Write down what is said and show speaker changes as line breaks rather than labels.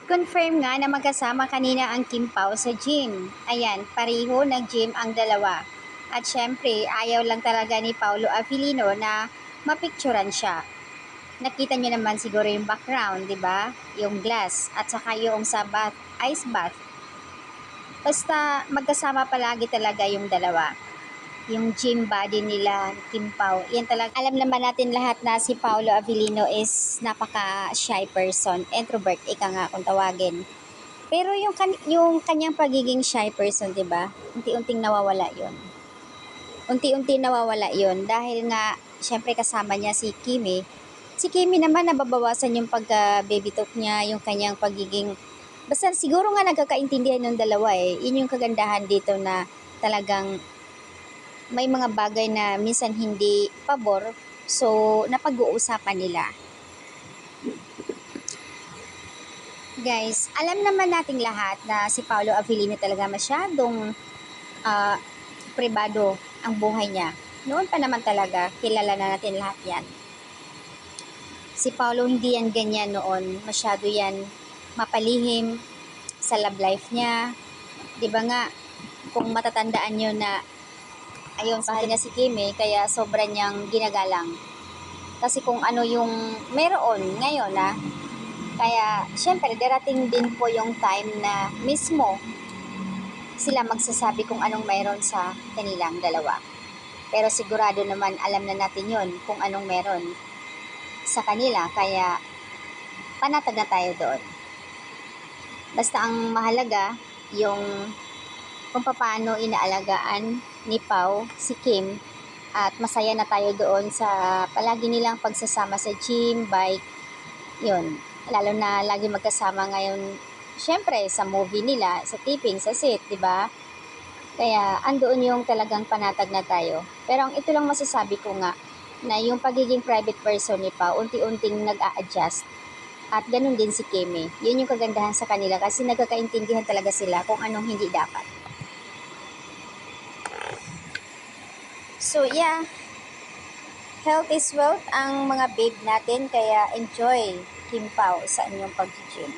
Confirm nga na magkasama kanina ang Kim Pao sa gym. Ayan, pareho nag-gym ang dalawa. At syempre, ayaw lang talaga ni Paolo Avellino na mapicturan siya. Nakita niyo naman siguro yung background, di ba? Yung glass at saka yung sa bath, ice bath. Basta magkasama palagi talaga yung dalawa. Yung gym body nila, Kim Pao. Yan talaga. Alam naman natin lahat na si Paolo Avellino is napaka-shy person. Introvert, ika nga kung tawagin. Pero yung kanyang pagiging shy person, 'di ba? Unti-unting nawawala 'yon. Unti-unti nawawala 'yon dahil nga syempre kasama niya si Kimi. Si Kimi naman nababawasan yung pagka-baby talk niya, yung kanyang pagiging basta siguro nga nagkakaintindihan ng dalawa eh. Yun yung kagandahan dito na talagang may mga bagay na minsan hindi pabor, so napag-uusapan nila. Guys, alam naman nating lahat na si Paolo Avellino talaga masyadong pribado ang buhay niya. Noon pa naman talaga, kilala na natin lahat yan. Si Paolo hindi yan ganyan noon, masyado yan mapalihim sa love life niya. 'Di ba nga, kung matatandaan nyo na ayun, mahal niya si Kimi, kaya sobra niyang ginagalang. Kasi kung ano yung meron ngayon kaya syempre darating din po yung time na mismo sila magsasabi kung anong meron sa kanilang dalawa. Pero sigurado naman alam na natin yon kung anong meron sa kanila, kaya panatag na tayo doon. Basta ang mahalaga yung kung paano inaalagaan ni Pao si Kim, at masaya na tayo doon sa palagi nilang pagsasama sa gym, bike, yun. Lalo na lagi magkasama ngayon, syempre sa movie nila, sa taping, sa set, di ba? Kaya andoon yung talagang panatag na tayo. Pero ang ito lang masasabi ko nga, na yung pagiging private person ni Pao, unti-unting nag-a-adjust. At ganun din si Kimi. Yun yung kagandahan sa kanila kasi nagkakaintindihan talaga sila kung anong hindi dapat. So yeah, health is wealth ang mga babe natin, kaya enjoy Kim Pao sa inyong pag-gym.